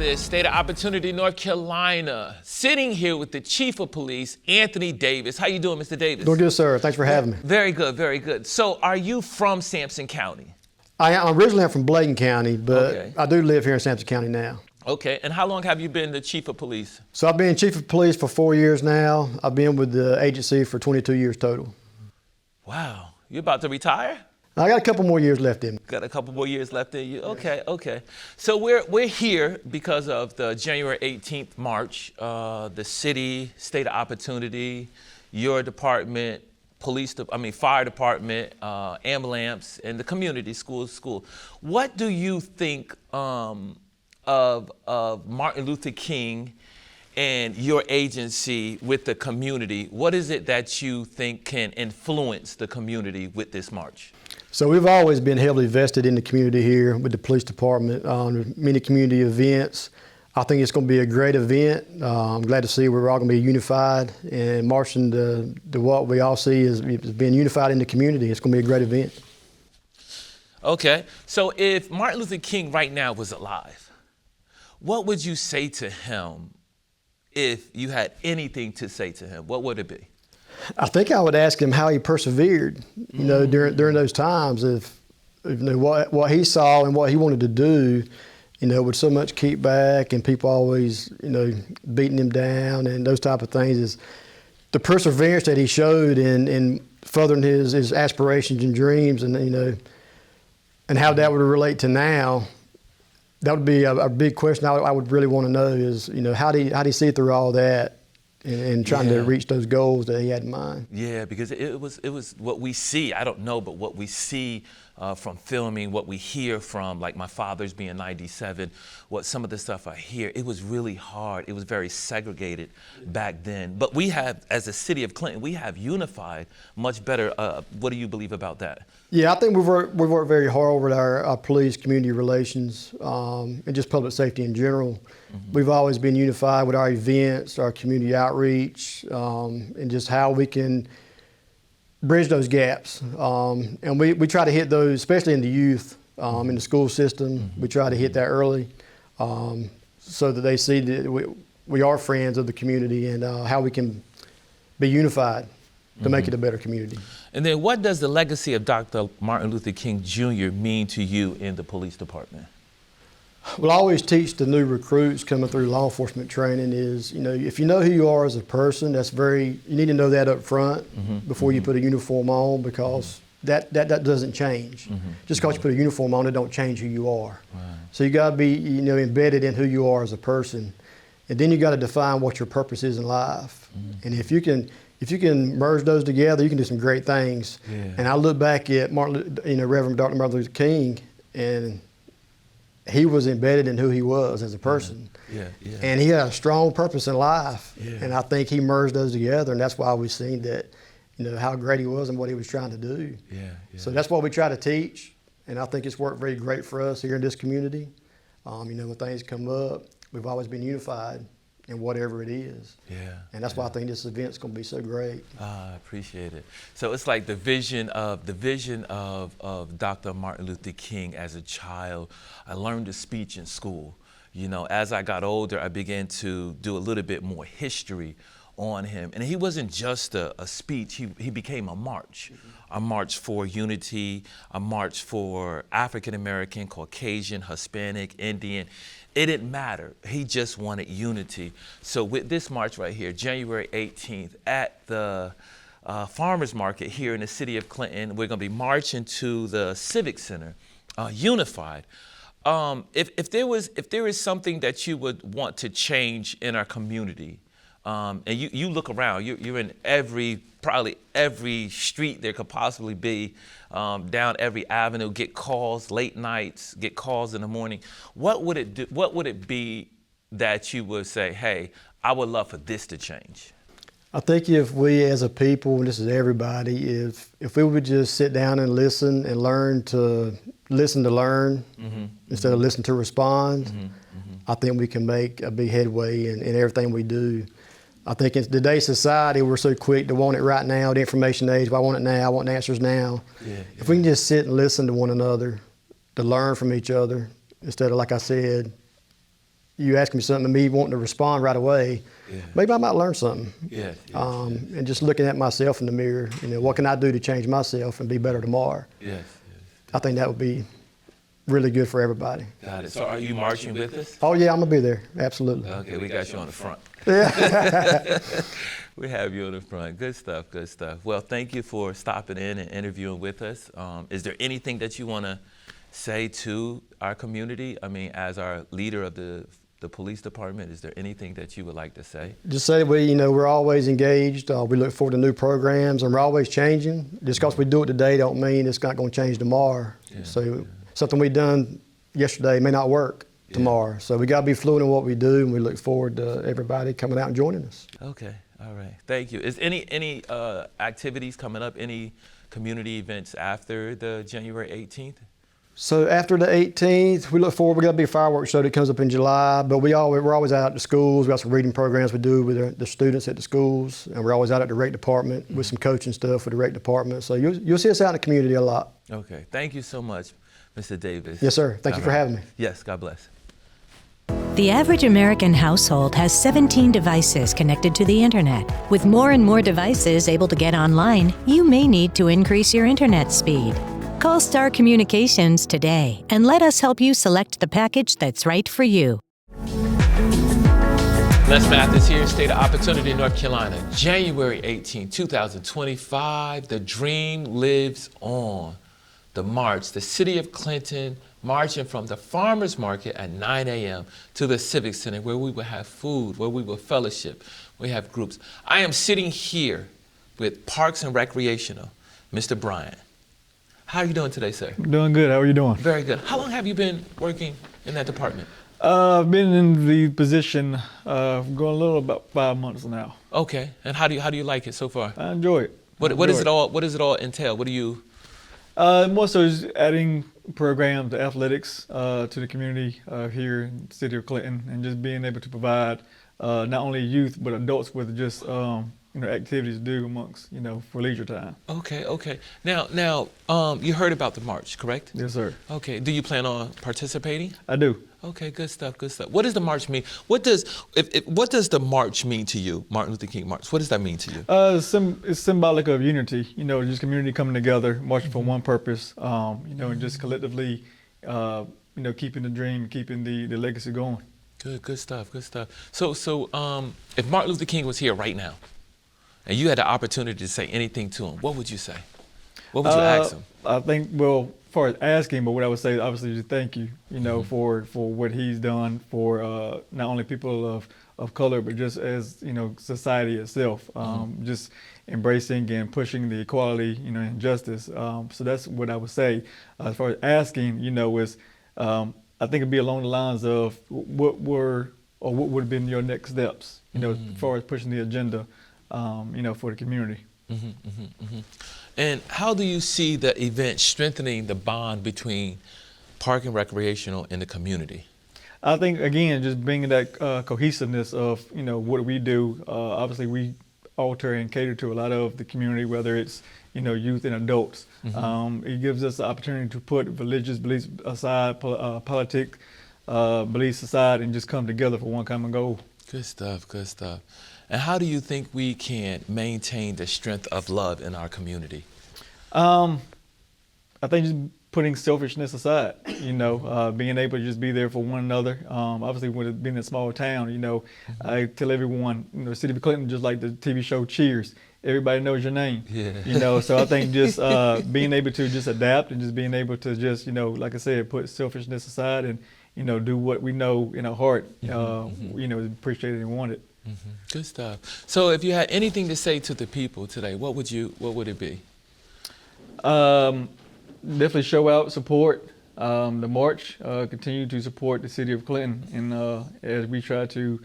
Matthis, State of Opportunity, North Carolina. Sitting here with the Chief of Police, Anthony Davis. How you doing, Mr. Davis? Doing good, sir. Thanks for having me. Very good, very good. So are you from Sampson County? I'm originally from Bladen County, but Okay. I do live here in Sampson County now. Okay, and how long have you been the Chief of Police? So I've been Chief of Police for 4 years now. I've been with the agency for 22 years total. Wow, you about to retire? I got a couple more years left in me. Got a couple more years left in you. Okay, okay. So we're here because of the January 18th march. The city, State of Opportunity, your department, fire department, ambulance, and the community, school. What do you think of Martin Luther King and your agency with the community? What is it that you think can influence the community with this march? So we've always been heavily vested in the community here with the police department on many community events. I think it's going to be a great event. I'm glad to see we're all going to be unified and marching to what we all see as being unified in the community. It's going to be a great event. Okay, so if Martin Luther King right now was alive, what would you say to him if you had anything to say to him? What would it be? I think I would ask him how he persevered, during those times. If what he saw and what he wanted to do, with so much kickback and people always, beating him down and those type of things, is the perseverance that he showed in furthering his aspirations and dreams, and how that would relate to now. That would be a big question I would really want to know is, how do you see through all that and trying to reach those goals that he had in mind? Yeah, because it was what we see. I don't know, but what we see from filming, what we hear from, like my father's being 97, what some of the stuff I hear, it was really hard. It was very segregated back then. But we have, as a city of Clinton, we have unified much better. What do you believe about that? Yeah, I think we've worked very hard with our police, community relations, and just public safety in general. Mm-hmm. We've always been unified with our events, our community outreach, and just how we can bridge those gaps. And we try to hit those, especially in the youth, in the school system. Mm-hmm. We try to hit that early so that they see that we are friends of the community and how we can be unified to make it a better community. And then what does the legacy of Dr. Martin Luther King Jr. mean to you in the police department? Well, I always teach the new recruits coming through law enforcement training is, if you know who you are as a person, you need to know that up front before you put a uniform on, because that doesn't change. Just because you put a uniform on, it don't change who you are. Right. So you got to be, embedded in who you are as a person. And then you got to define what your purpose is in life. And if you can merge those together, you can do some great things. Yeah. And I look back at Reverend Dr. Martin Luther King, and he was embedded in who he was as a person. Yeah. And he had a strong purpose in life. Yeah. And I think he merged those together, and that's why we've seen that, how great he was and what he was trying to do. Yeah. So that's what we try to teach, and I think it's worked very great for us here in this community. When things come up, we've always been unified in whatever it is. Yeah. And that's why I think this event's going to be so great. I appreciate it. So it's like the vision of Dr. Martin Luther King as a child. I learned a speech in school. As I got older, I began to do a little bit more history on him. And he wasn't just a speech, he became a march. A march for unity, a march for African American, Caucasian, Hispanic, Indian. It didn't matter. He just wanted unity. So with this march right here, January 18th, at the farmers market here in the city of Clinton, we're going to be marching to the Civic Center, unified. If there is something that you would want to change in our community, and you look around, you're in probably every street there could possibly be, down every avenue, get calls late nights, get calls in the morning. What would it be that you would say, hey, I would love for this to change? I think if we as a people, and this is everybody, if we would just sit down and listen and learn to listen to learn instead of listen to respond, I think we can make a big headway in everything we do. I think in today's society, we're so quick to want it right now, the information age, I want it now, I want the answers now. Yeah. If we can just sit and listen to one another, to learn from each other, instead of, like I said, you asking me something and me wanting to respond right away, maybe I might learn something. And just looking at myself in the mirror, what can I do to change myself and be better tomorrow? I think that would be really good for everybody. Got it. So are you marching with us? Oh yeah, I'm gonna be there. Absolutely. Okay, we got you on the front. We have you on the front. Good stuff, good stuff. Well, thank you for stopping in and interviewing with us. Is there anything that you want to say to our community? I mean, as our leader of the police department, is there anything that you would like to say? Just say we're always engaged. We look forward to new programs, and we're always changing. Just because we do it today don't mean it's not going to change tomorrow. Something we done yesterday may not work tomorrow. So we got to be fluid in what we do, and we look forward to everybody coming out and joining us. Okay, all right, thank you. Is any activities coming up, any community events after the January 18th? So after the 18th, we look forward. We got a big fireworks show that comes up in July, but we're always out at the schools. We got some reading programs we do with the students at the schools, and we're always out at the rec department with some coaching stuff with the rec department. So you'll see us out in the community a lot. Okay, thank you so much, Mr. Davis. Yes, sir. Thank you for having me. Yes, God bless. The average American household has 17 devices connected to the internet. With more and more devices able to get online, you may need to increase your internet speed. Call Star Communications today and let us help you select the package that's right for you. Les Matthis here, State of Opportunity, North Carolina. January 18, 2025, the dream lives on. The march, the city of Clinton marching from the farmers market at 9 a.m. to the Civic Center, where we will have food, where we will fellowship, we have groups. I am sitting here with Parks and Recreational, Mr. Bryant. How are you doing today, sir? Doing good. How are you doing? Very good. How long have you been working in that department? I've been in the position going a little about 5 months now. Okay. And how do you like it so far? I enjoy it. What does it all entail? What do you? More so is adding programs, athletics to the community here in the city of Clinton, and just being able to provide not only youth but adults with just activities to do amongst for leisure time. Okay. Now, you heard about the march, correct? Yes, sir. Okay. Do you plan on participating? I do. Okay, good stuff. What does the march mean? What does the march mean to you, Martin Luther King March? What does that mean to you? It's symbolic of unity. Just community coming together, marching for one purpose. And just collectively, keeping the dream, keeping the legacy going. Good stuff. So, if Martin Luther King was here right now, and you had the opportunity to say anything to him, what would you say? What would you ask him? I think, well, as far as asking, but what I would say, obviously, just thank you, for what he's done for not only people of color, but just as, society itself, just embracing and pushing the equality, and justice. So that's what I would say. As far as asking, is I think it'd be along the lines of what would have been your next steps, as far as pushing the agenda, for the community. And how do you see the event strengthening the bond between Park and Recreational and the community? I think, again, just bringing that cohesiveness of, what we do. Obviously, we alter and cater to a lot of the community, whether it's, youth and adults. It gives us the opportunity to put religious beliefs aside, politics beliefs aside, and just come together for one common goal. Good stuff. And how do you think we can maintain the strength of love in our community? I think just putting selfishness aside, being able to just be there for one another. Obviously, with it being a small town, I tell everyone, the city of Clinton, just like the TV show Cheers, everybody knows your name. Yeah. So I think just being able to just adapt and just being able to just, like I said, put selfishness aside and, do what we know in our heart, is appreciated and wanted. Good stuff. So if you had anything to say to the people today, what would it be? Definitely show out, support the march, continue to support the city of Clinton, and as we try to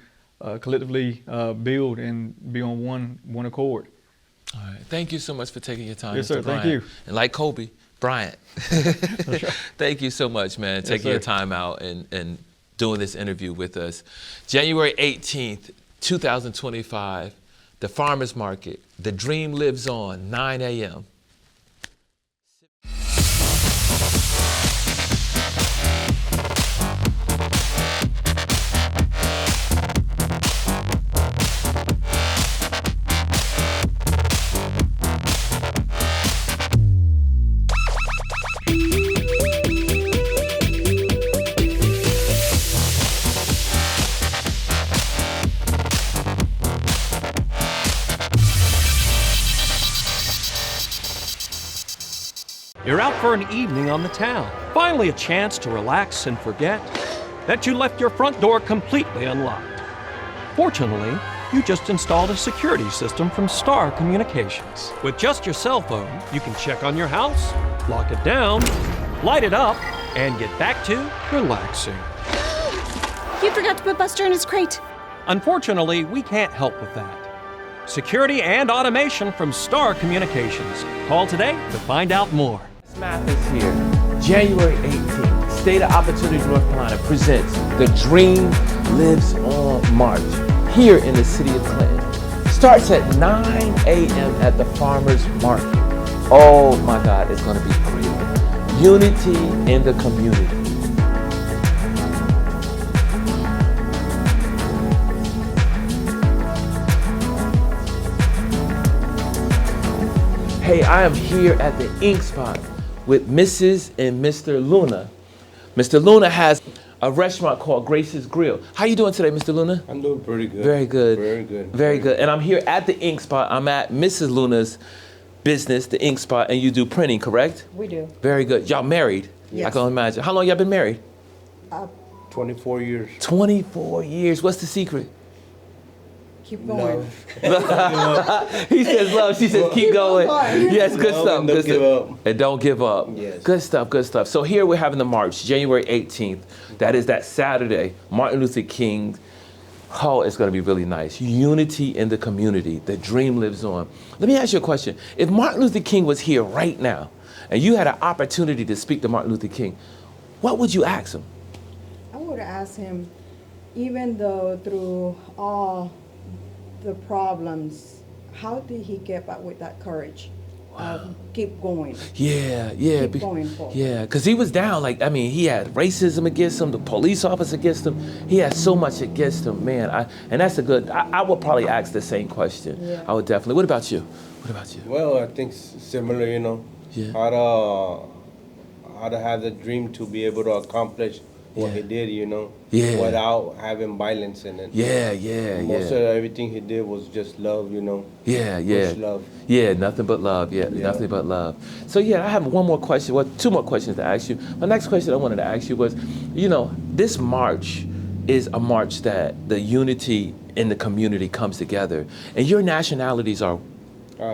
collectively build and be on one accord. All right. Thank you so much for taking your time, Yes, Mr. sir. Bryant. Thank you. And like Kobe Bryant, thank you so much, man, taking your time out and doing this interview with us. January 18th, 2025, the Farmers Market, the dream lives on, 9 a.m. You're out for an evening on the town. Finally a chance to relax and forget that you left your front door completely unlocked. Fortunately, you just installed a security system from Star Communications. With just your cell phone, you can check on your house, lock it down, light it up, and get back to relaxing. You forgot to put Buster in his crate. Unfortunately, we can't help with that. Security and automation from Star Communications. Call today to find out more. Matthis here. January 18th, State of Opportunity North Carolina presents The Dream Lives On March here in the city of Clinton. Starts at 9 a.m. at the Farmers Market. Oh my God, it's going to be great. Unity in the community. Hey, I am here at the Ink Spot with Mrs. and Mr. Luna. Mr. Luna has a restaurant called Grace's Grill. How you doing today, Mr. Luna? I'm doing pretty good. Very good. Very good. Very good. And I'm here at the Ink Spot. I'm at Mrs. Luna's business, the Ink Spot, and you do printing, correct? We do. Very good. Y'all married? Yes. I can only imagine. How long y'all been married? 24 years. 24 years. What's the secret? Keep going. He says love. She says keep going. Yes, good Love stuff. and Good don't give stuff. up. And don't give up. Yes. Good stuff. Good stuff. So here we're having the march, January 18th. That is that Saturday. Martin Luther King. Oh, it's going to be really nice. Unity in the community. The dream lives on. Let me ask you a question. If Martin Luther King was here right now, and you had an opportunity to speak to Martin Luther King, what would you ask him? I would ask him, even though through all the problems, how did he get back with that courage of keep going? Yeah. Keep going forward. Yeah, because he was down. Like, I mean, he had racism against him, the police officer against him. He had so much against him, man. And that's a good, I would probably ask the same question. Yeah. I would definitely. What about you? What about you? Well, I think similar, you know. Yeah. How to have the dream to be able to accomplish what Yeah. he did, you know. Yeah. Without having violence in it. Yeah. Most of everything he did was just love, you know. Yeah. Push love. Yeah, nothing but love. Yeah, nothing but love. So yeah, I have one more question. Well, two more questions to ask you. My next question I wanted to ask you was, you know, this march is a march that the unity in the community comes together, and your nationalities are.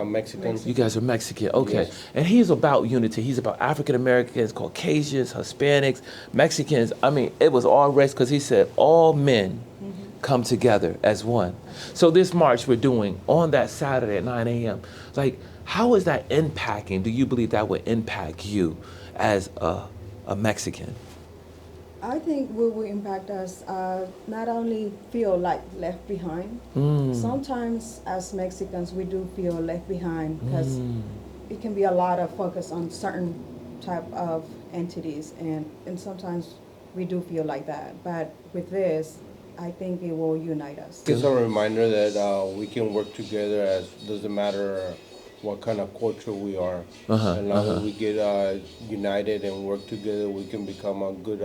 Mexicans. You guys are Mexican, okay. Yes. And he's about unity. He's about African Americans, Caucasians, Hispanics, Mexicans. I mean, it was all race because he said all men come together as one. So this march we're doing on that Saturday at 9 a.m., like, how is that impacting? Do you believe that would impact you as a Mexican? I think it will impact us, not only feel like left behind. Sometimes as Mexicans, we do feel left behind because it can be a lot of focus on certain type of entities, and sometimes we do feel like that. But with this, I think it will unite us. It's a reminder that we can work together, as doesn't matter what kind of culture we are. As long as we get united and work together, we can become a good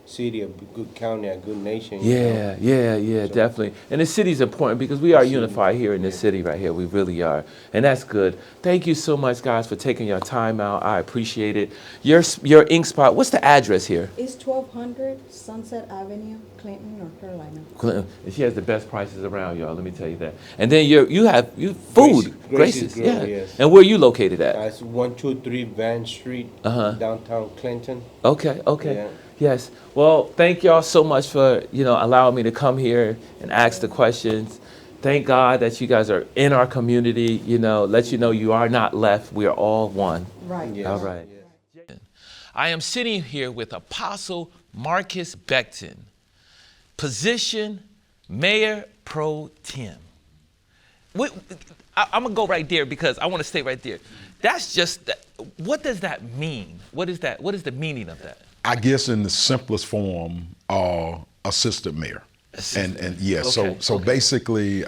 city, a good county, a good nation. You know? Yeah, definitely. And the city's important because we are unified here in this city right here. We really are. And that's good. Thank you so much, guys, for taking your time out. I appreciate it. Your Ink Spot, what's the address here? It's 1200 Sunset Avenue, Clinton, North Carolina. Clinton. And she has the best prices around, y'all. Let me tell you that. And then you have food, Grace's Grill, yeah. yes. And where are you located at? It's 123 Van Street, downtown Clinton. Okay. Yeah. Yes. Well, thank y'all so much for, allowing me to come here and ask the questions. Thank God that you guys are in our community, let you know you are not left. We are all one. Right. Yes. All right. I am sitting here with Apostle Marcus Becton, position Mayor Pro Tem. I'm going to go right there because I want to stay right there. That's just, what does that mean? What is that? What is the meaning of that? I guess in the simplest form, assistant mayor. And yes, Okay, so basically,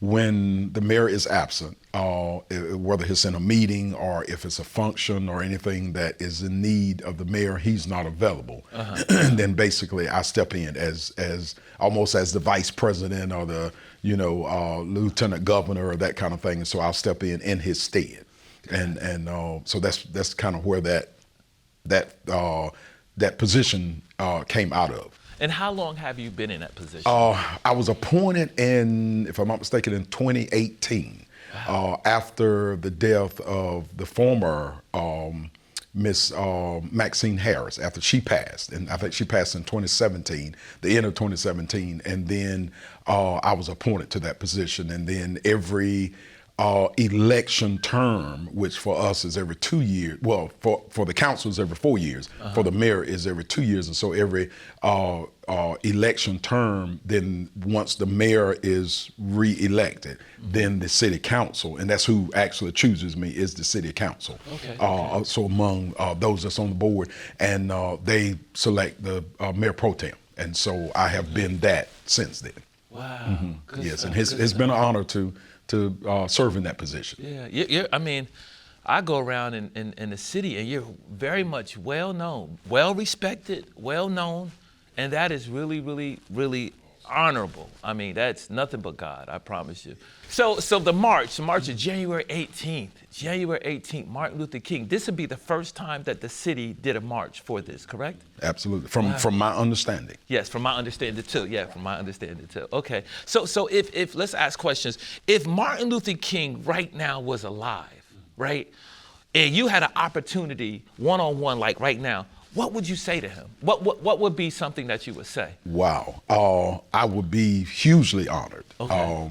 when the mayor is absent, whether it's in a meeting or if it's a function or anything that is in need of the mayor, he's not available. And then basically I step in as almost as the vice president or the lieutenant governor or that kind of thing. And so I'll step in his stead. And so that's kind of where that position came out of. And how long have you been in that position? I was appointed in, if I'm not mistaken, in 2018, after the death of the former Miss Maxine Harris, after she passed. And I think she passed in 2017, the end of 2017. And then I was appointed to that position. And then every election term, which for us is every 2 years, well, for the council is every 4 years, for the mayor is every 2 years. And so every election term, then once the mayor is re-elected, then the city council, and that's who actually chooses me, is the city council. Okay. So among those that's on the board, and they select the mayor pro tem. And so I have been that since then. Wow. Yes, and it's been an honor to serve in that position. Yeah, I mean, I go around in the city and you're very much well known, well respected, well known, and that is really, really, really honorable. I mean, that's nothing but God, I promise you. So the march of January 18th, Martin Luther King, this would be the first time that the city did a march for this, correct? Absolutely, from my understanding. Yes, from my understanding too. Yeah, from my understanding too. Okay, so if let's ask questions. If Martin Luther King right now was alive, right, and you had an opportunity one-on-one like right now, what would you say to him? What would be something that you would say? Wow, I would be hugely honored. Okay.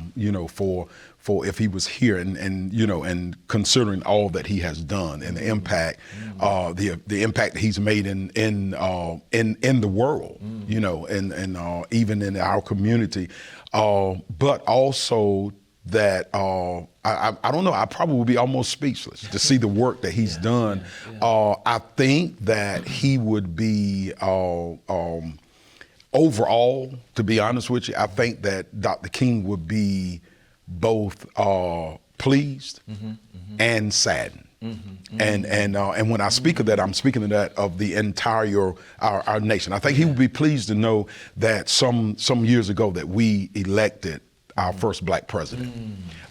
For if he was here, and considering all that he has done and the impact, the impact that he's made in the world, and even in our community, but also that I don't know, I probably would be almost speechless to see the work that he's done. I think that he would be overall, to be honest with you, I think that Dr. King would be both pleased and saddened. And when I speak of that, I'm speaking of that of the entire our nation. I think he would be pleased to know that some years ago that we elected our first black president.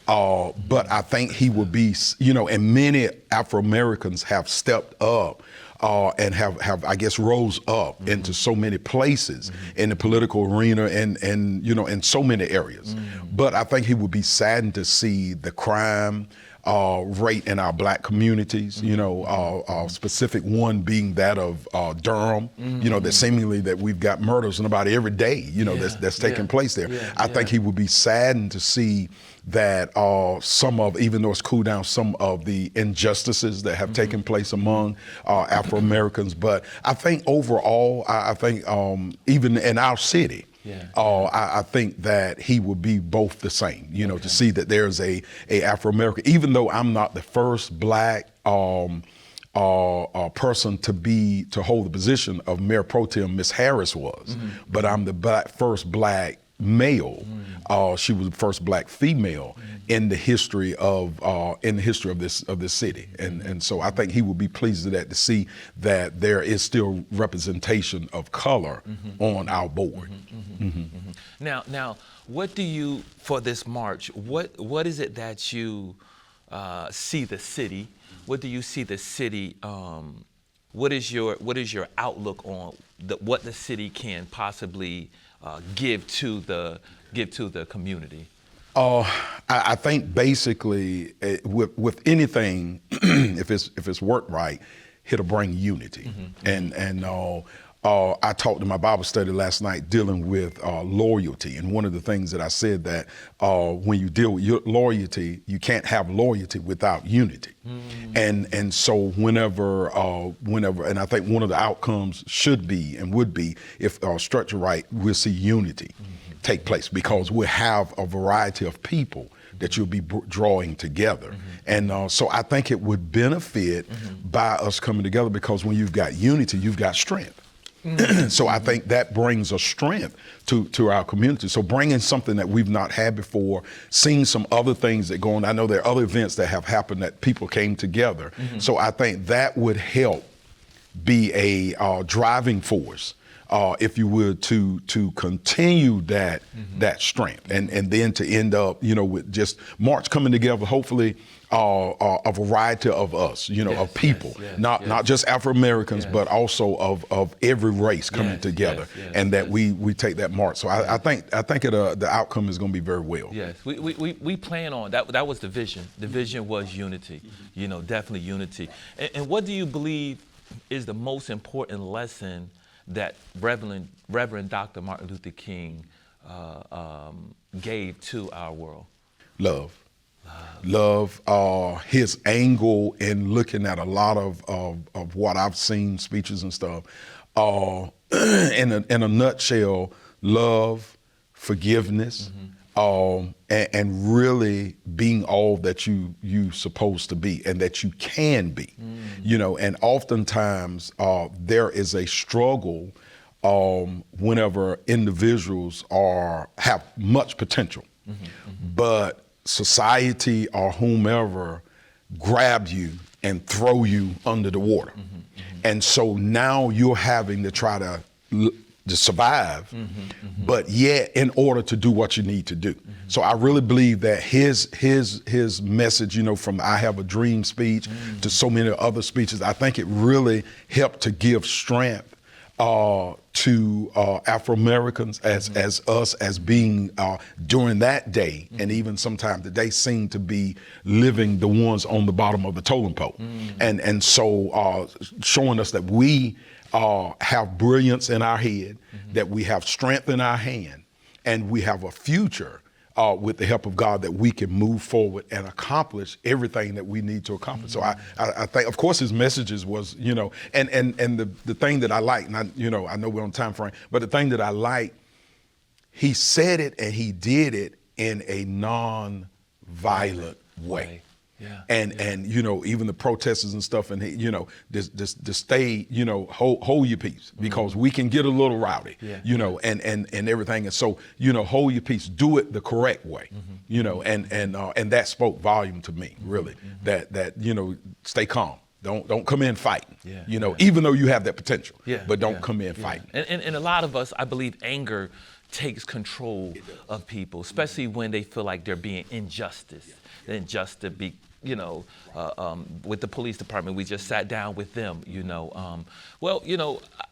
But I think he would be, and many Afro-Americans have stepped up and have I guess rose up into so many places in the political arena and in so many areas. But I think he would be saddened to see the crime rate in our black communities, specific one being that of Durham, that seemingly that we've got murders in about every day, that's taking place there. I think he would be saddened to see that some of, even though it's cooled down, some of the injustices that have taken place among Afro-Americans. But I think overall, I think even in our city, I think that he would be both the same, to see that there's a Afro-American, even though I'm not the first black person to hold the position of Mayor Pro Tem Miss Harris was, but I'm the first black male. She was the first black female in the history of this city, and so I think he would be pleased with that, to see that there is still representation of color on our board. Now, what do you, for this march? What is it that you see the city? What do you see the city? What is your outlook on what the city can possibly give to the community? I think basically with anything, if it's worked right, it'll bring unity. And I talked in my Bible study last night dealing with loyalty, and one of the things that I said that when you deal with your loyalty, you can't have loyalty without unity. And so whenever, and I think one of the outcomes should be and would be, if structured right, we'll see unity take place, because we'll have a variety of people that you'll be drawing together. And so I think it would benefit by us coming together, because when you've got unity, you've got strength. So I think that brings a strength to our community. So bringing something that we've not had before, seeing some other things that go on. I know there are other events that have happened that people came together. So I think that would help be a driving force if you would, to continue that strength, and then to end up, with just March coming together, hopefully a variety of us, of people, not just Afro-Americans, but also of every race coming together, and that we take that march. So I think the outcome is going to be very well. Yes, we plan on that. That was the vision. The vision was unity, definitely unity. And what do you believe is the most important lesson that Reverend Dr. Martin Luther King gave to our world? Love. His angle in looking at a lot of what I've seen, speeches and stuff. In a nutshell, love, forgiveness, and really being all that you supposed to be and that you can be. And oftentimes there is a struggle whenever individuals have much potential, but society or whomever grab you and throw you under the water. And so now you're having to try to survive, but yet in order to do what you need to do. So I really believe that his message, from the I Have a Dream speech to so many other speeches, I think it really helped to give strength to Afro-Americans as us, as being during that day, and even sometimes today seem to be living the ones on the bottom of the totem pole. And so showing us that we have brilliance in our head, that we have strength in our hand, and we have a future with the help of God, that we can move forward and accomplish everything that we need to accomplish. So I think, of course, his messages was, and the thing that I like, and I know we're on time frame, but the thing that I like, he said it and he did it in a non-violent way. And even the protesters and stuff, and to stay, hold your peace, because we can get a little rowdy, and everything. And so, hold your peace, do it the correct way, and that spoke volume to me, really, that stay calm. Don't come in fighting, even though you have that potential, but don't come in fighting. And a lot of us, I believe, anger takes control of people, especially when they feel like they're being unjust to be, with the police department. We just sat down with them,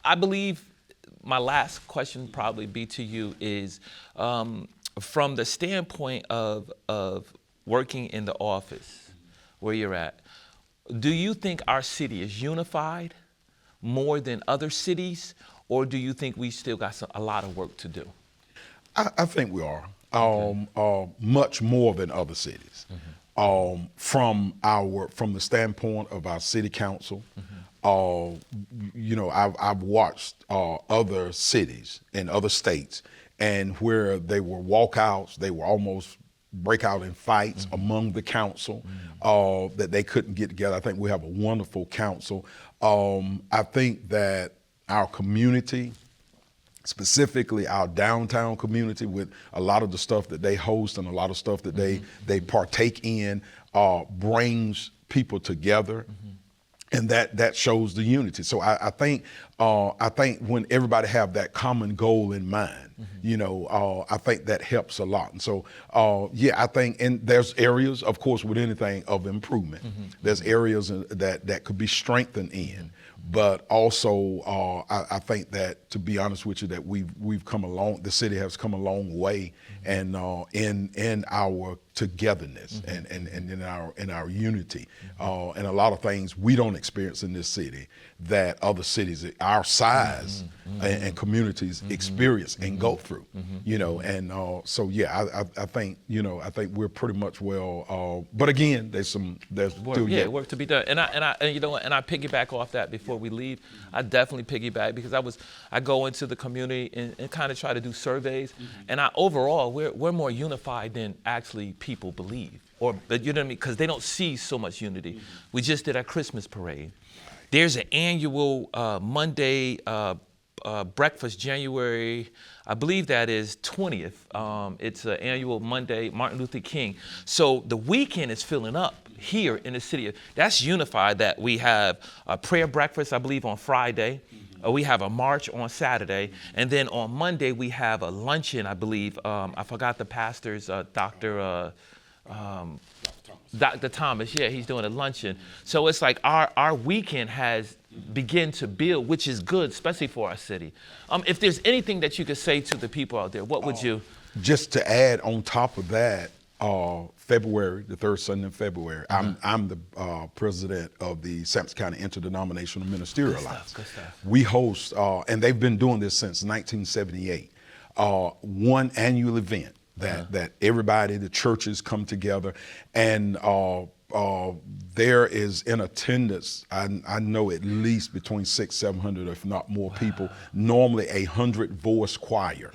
I believe my last question probably be to you is, from the standpoint of working in the office where you're at, do you think our city is unified more than other cities, or do you think we still got a lot of work to do? I think we are, much more than other cities. From the standpoint of our city council, I've watched other cities in other states, and where they were walkouts, they were almost break out in fights among the council, that they couldn't get together. I think we have a wonderful council. I think that our community, specifically our downtown community, with a lot of the stuff that they host and a lot of stuff that they partake in, brings people together, and that shows the unity. So I think when everybody have that common goal in mind, I think that helps a lot. And so I think, and there's areas, of course, with anything, of improvement. There's areas that could be strengthened in. But also, I think that, to be honest with you, that we've come along. The city has come a long way, and in our togetherness and in our unity, and a lot of things we don't experience in this city that other cities our size and communities experience and go through. And I think we're pretty much well. But again, there's work to be done. And I piggyback off that before we leave. I definitely piggyback, because I go into the community and kind of try to do surveys, and overall we're more unified than actually people believe, but you know what I mean, because they don't see so much unity. We just did our Christmas parade. There's an annual Monday breakfast, January, I believe that is 20th. It's an annual Monday, Martin Luther King. So the weekend is filling up here in the city. That's unified, that we have a prayer breakfast, I believe, on Friday. We have a march on Saturday, and then on Monday we have a luncheon, I believe. I forgot the pastor's, Dr. Thomas, yeah, he's doing a luncheon. So it's like our weekend has begun to build, which is good, especially for our city. If there's anything that you could say to the people out there, what would you? Just to add on top of that, February, the third Sunday in February, I'm the president of the Sampson County Interdenominational Ministerial Alliance. Good stuff. We host, and they've been doing this since 1978, one annual event that everybody, the churches come together, and there is in attendance, I know at least between 600-700, if not more people, normally 100-voice choir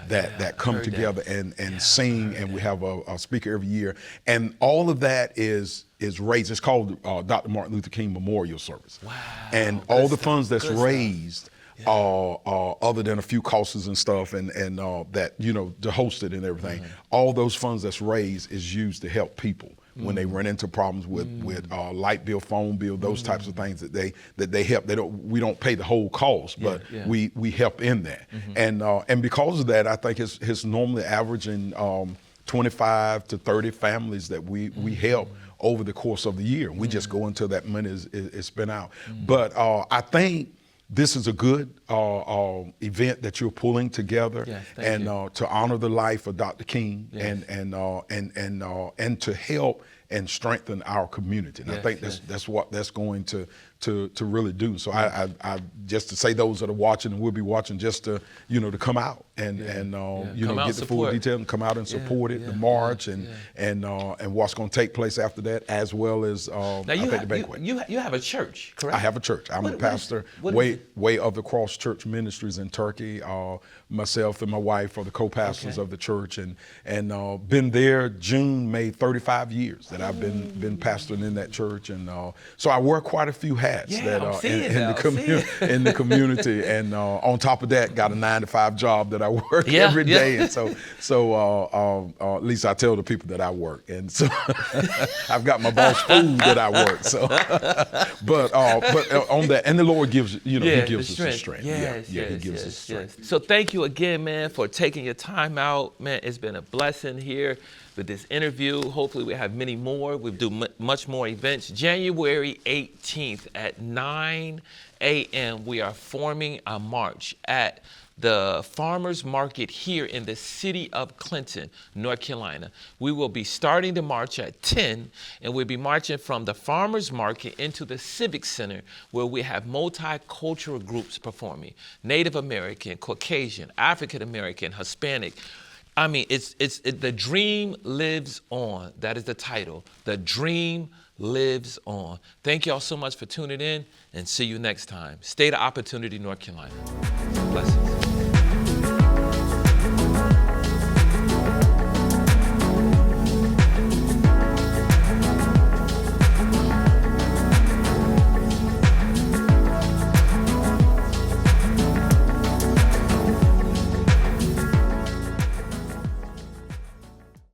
that come together and sing, and we have a speaker every year. And all of that is raised. It's called Dr. Martin Luther King Memorial Service. Wow. And all the funds that's raised, other than a few costs and stuff and that, to host it and everything, all those funds that's raised is used to help people when they run into problems with light bill, phone bill, those types of things that they help. We don't pay the whole cost, but we help in that. And because of that, I think it's normally averaging 25 to 30 families that we help over the course of the year. We just go until that money is spent out. But I think this is a good event that you're pulling together, to honor the life of Dr. King, and to help and strengthen our community. And I think that's what that's going to really do. So I just to say those that are watching and will be watching, just to to come out and get the full detail and come out and support it, the march and what's going to take place after that, as well as now I think the banquet. You have a church, correct? I have a church. I'm a pastor. Way of the Cross Church Ministries in Turkey. Myself and my wife are the co-pastors of the church, and been there. June made 35 years that I've been pastoring in that church, and so I wear quite a few hats in the community, and on top of that, got a 9-to-5 job that I work every day, and so at least I tell the people that I work, and so I've got my boss food that I work. So, but on that, and the Lord gives He gives us the strength. He gives us strength. So thank you again, man, for taking your time out, man. It's been a blessing here with this interview. Hopefully we have many more. We'll do much more events. January 18th at 9 a.m. we are forming a march at the farmers market here in the city of Clinton, North Carolina. We will be starting the march at 10, and we'll be marching from the farmers market into the Civic Center, where we have multicultural groups performing: Native American, Caucasian, African American, Hispanic. I mean, it's the dream lives on. That is the title. The dream lives on. Thank y'all so much for tuning in, and see you next time. State of Opportunity, North Carolina. Blessings.